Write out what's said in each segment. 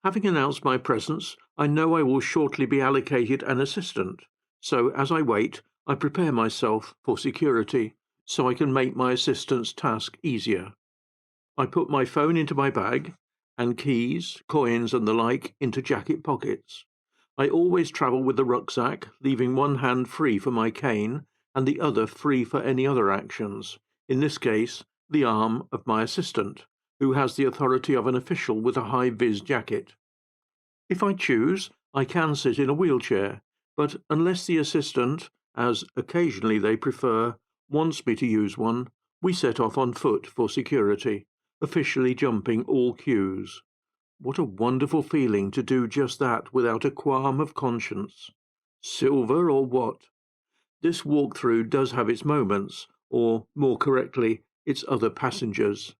Having announced my presence, I know I will shortly be allocated an assistant, so as I wait, I prepare myself for security, so I can make my assistant's task easier. I put my phone into my bag, and keys, coins, and the like into jacket pockets. I always travel with the rucksack, leaving one hand free for my cane, and the other free for any other actions, in this case, the arm of my assistant, who has the authority of an official with a high-vis jacket. If I choose, I can sit in a wheelchair, but unless the assistant, as occasionally they prefer, wants me to use one, we set off on foot for security, officially jumping all queues. What a wonderful feeling to do just that without a qualm of conscience. Silver or what? This walk-through does have its moments, or, more correctly, its other passengers.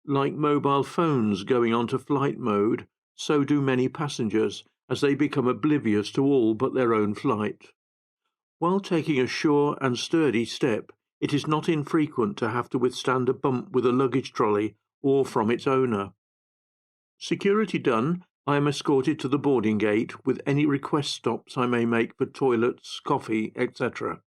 Like mobile phones going onto flight mode, so do many passengers, as they become oblivious to all but their own flight. While taking a sure and sturdy step, it is not infrequent to have to withstand a bump with a luggage trolley or from its owner. Security done, I am escorted to the boarding gate with any request stops I may make for toilets, coffee, etc.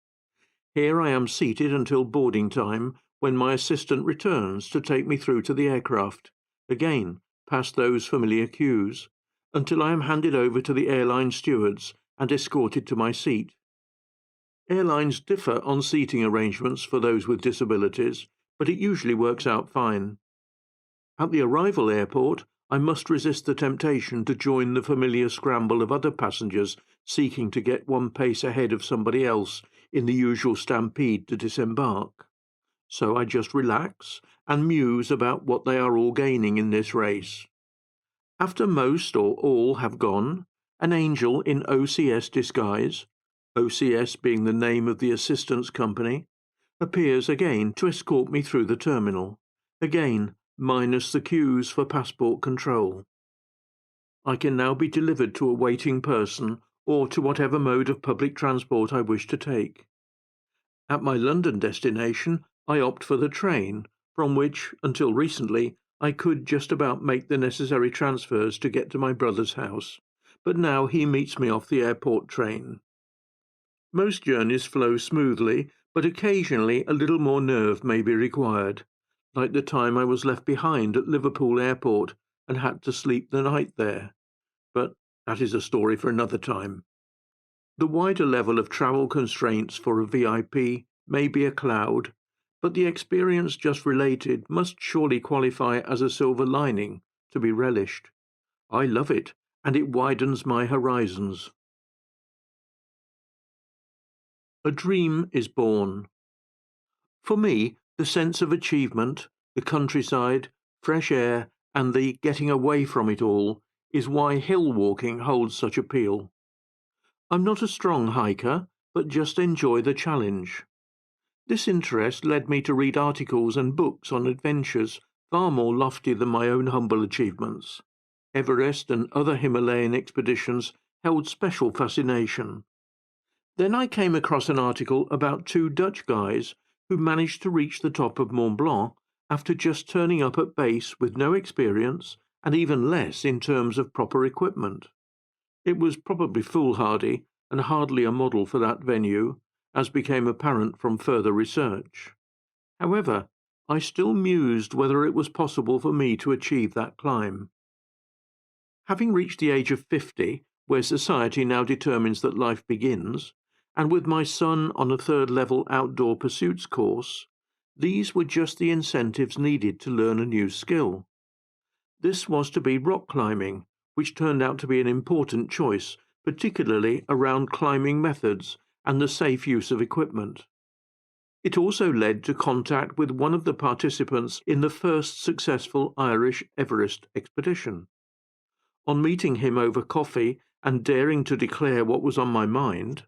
Here I am seated until boarding time, when my assistant returns to take me through to the aircraft, again past those familiar queues, until I am handed over to the airline stewards and escorted to my seat. Airlines differ on seating arrangements for those with disabilities, but it usually works out fine. At the arrival airport, I must resist the temptation to join the familiar scramble of other passengers seeking to get one pace ahead of somebody else in the usual stampede to disembark. So I just relax and muse about what they are all gaining in this race. After most or all have gone, an angel in OCS disguise, OCS being the name of the assistance company, appears again to escort me through the terminal, again minus the queues for passport control. I can now be delivered to a waiting person or to whatever mode of public transport I wish to take. At my London destination, I opt for the train, from which, until recently, I could just about make the necessary transfers to get to my brother's house, but now he meets me off the airport train. Most journeys flow smoothly, but occasionally a little more nerve may be required, like the time I was left behind at Liverpool Airport and had to sleep the night there. But that is a story for another time. The wider level of travel constraints for a VIP may be a cloud, but the experience just related must surely qualify as a silver lining to be relished. I love it, and it widens my horizons. A dream is born. For me, the sense of achievement, the countryside, fresh air, and the getting away from it all is why hill walking holds such appeal. I'm not a strong hiker, but just enjoy the challenge. This interest led me to read articles and books on adventures far more lofty than my own humble achievements. Everest and other Himalayan expeditions held special fascination. Then I came across an article about two Dutch guys who managed to reach the top of Mont Blanc after just turning up at base with no experience and even less in terms of proper equipment. It was probably foolhardy and hardly a model for that venue, as became apparent from further research. However, I still mused whether it was possible for me to achieve that climb. Having reached the age of 50, where society now determines that life begins, and with my son on a third-level outdoor pursuits course, these were just the incentives needed to learn a new skill. This was to be rock climbing, which turned out to be an important choice, particularly around climbing methods and the safe use of equipment. It also led to contact with one of the participants in the first successful Irish Everest expedition. On meeting him over coffee and daring to declare what was on my mind,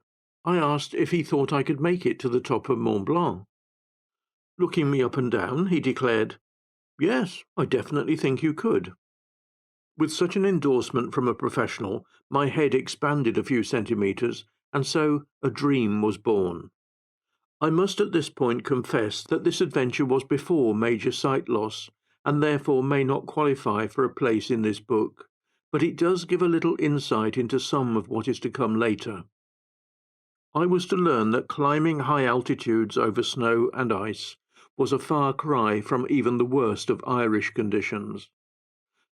I asked if he thought I could make it to the top of Mont Blanc. Looking me up and down, he declared, "Yes, I definitely think you could." With such an endorsement from a professional, my head expanded a few centimetres, and so a dream was born. I must at this point confess that this adventure was before major sight loss, and therefore may not qualify for a place in this book, but it does give a little insight into some of what is to come later. I was to learn that climbing high altitudes over snow and ice was a far cry from even the worst of Irish conditions.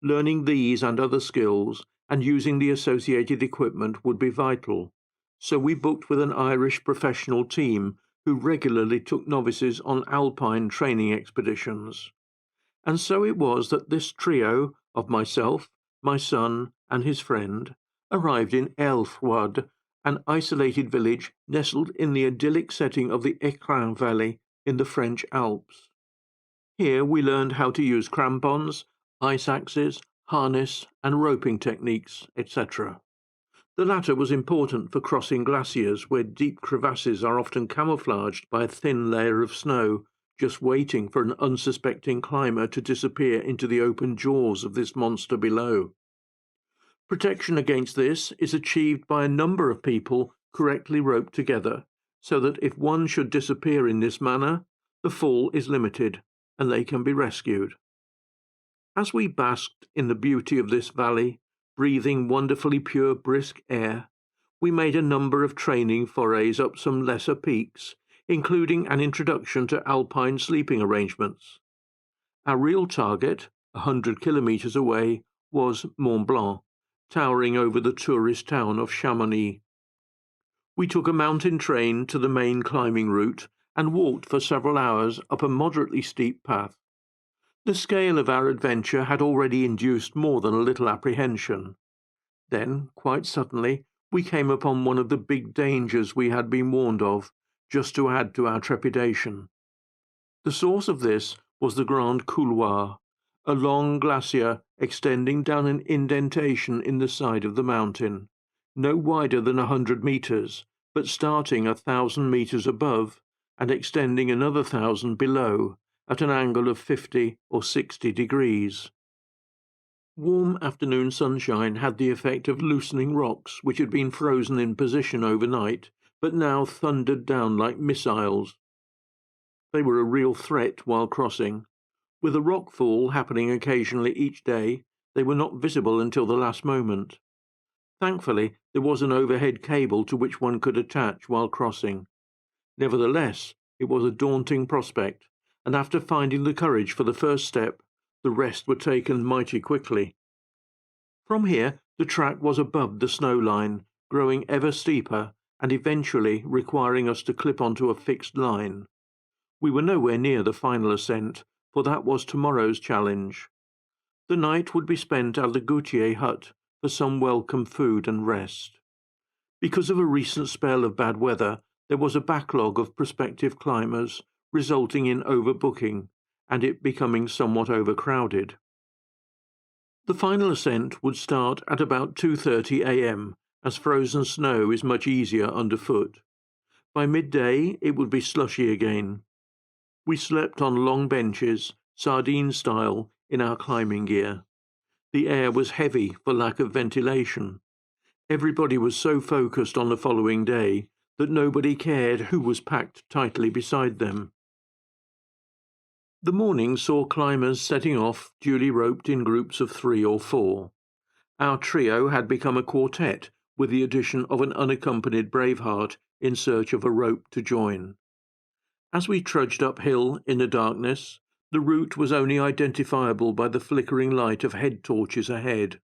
Learning these and other skills and using the associated equipment would be vital, so we booked with an Irish professional team who regularly took novices on alpine training expeditions. And so it was that this trio of myself, my son, and his friend arrived in Ailfrwad, an isolated village nestled in the idyllic setting of the Écrin Valley in the French Alps. Here we learned how to use crampons, ice axes, harness and roping techniques, etc. The latter was important for crossing glaciers where deep crevasses are often camouflaged by a thin layer of snow, just waiting for an unsuspecting climber to disappear into the open jaws of this monster below. Protection against this is achieved by a number of people correctly roped together, so that if one should disappear in this manner, the fall is limited, and they can be rescued. As we basked in the beauty of this valley, breathing wonderfully pure brisk air, we made a number of training forays up some lesser peaks, including an introduction to alpine sleeping arrangements. Our real target, 100 kilometres away, was Mont Blanc, towering over the tourist town of Chamonix. We took a mountain train to the main climbing route and walked for several hours up a moderately steep path. The scale of our adventure had already induced more than a little apprehension. Then, quite suddenly, we came upon one of the big dangers we had been warned of, just to add to our trepidation. The source of this was the Grand Couloir, a long glacier extending down an indentation in the side of the mountain, no wider than 100 metres, but starting 1,000 metres above and extending another 1,000 below, at an angle of 50 or 60 degrees. Warm afternoon sunshine had the effect of loosening rocks which had been frozen in position overnight, but now thundered down like missiles. They were a real threat while crossing. With a rockfall happening occasionally each day, they were not visible until the last moment. Thankfully, there was an overhead cable to which one could attach while crossing. Nevertheless, it was a daunting prospect, and after finding the courage for the first step, the rest were taken mighty quickly. From here, the track was above the snow line, growing ever steeper, and eventually requiring us to clip onto a fixed line. We were nowhere near the final ascent, for that was tomorrow's challenge. The night would be spent at the Gautier hut for some welcome food and rest. Because of a recent spell of bad weather, there was a backlog of prospective climbers, resulting in overbooking, and it becoming somewhat overcrowded. The final ascent would start at about 2:30 a.m., as frozen snow is much easier underfoot. By midday it would be slushy again. We slept on long benches, sardine style, in our climbing gear. The air was heavy for lack of ventilation. Everybody was so focused on the following day that nobody cared who was packed tightly beside them. The morning saw climbers setting off, duly roped in groups of 3 or 4. Our trio had become a quartet, with the addition of an unaccompanied Braveheart in search of a rope to join. As we trudged uphill in the darkness, the route was only identifiable by the flickering light of head torches ahead.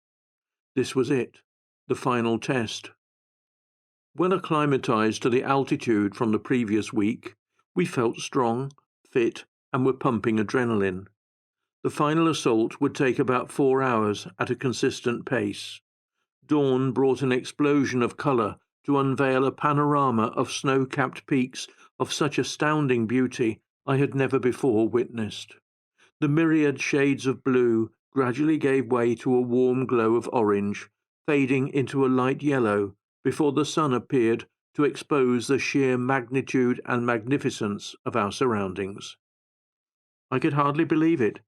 This was it, the final test. Well acclimatized to the altitude from the previous week, we felt strong, fit, and were pumping adrenaline. The final assault would take about 4 hours at a consistent pace. Dawn brought an explosion of colour to unveil a panorama of snow-capped peaks of such astounding beauty I had never before witnessed. The myriad shades of blue gradually gave way to a warm glow of orange, fading into a light yellow before the sun appeared to expose the sheer magnitude and magnificence of our surroundings. I could hardly believe it.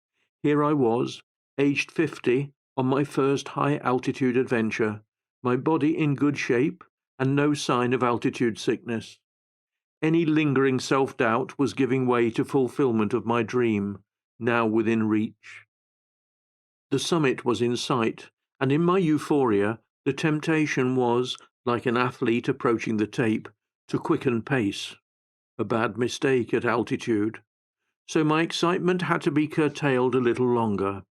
Here I was, aged 50, on my first high-altitude adventure, my body in good shape, and no sign of altitude sickness. Any lingering self-doubt was giving way to fulfillment of my dream, now within reach. The summit was in sight, and in my euphoria, the temptation was, like an athlete approaching the tape, to quicken pace. A bad mistake at altitude. So my excitement had to be curtailed a little longer.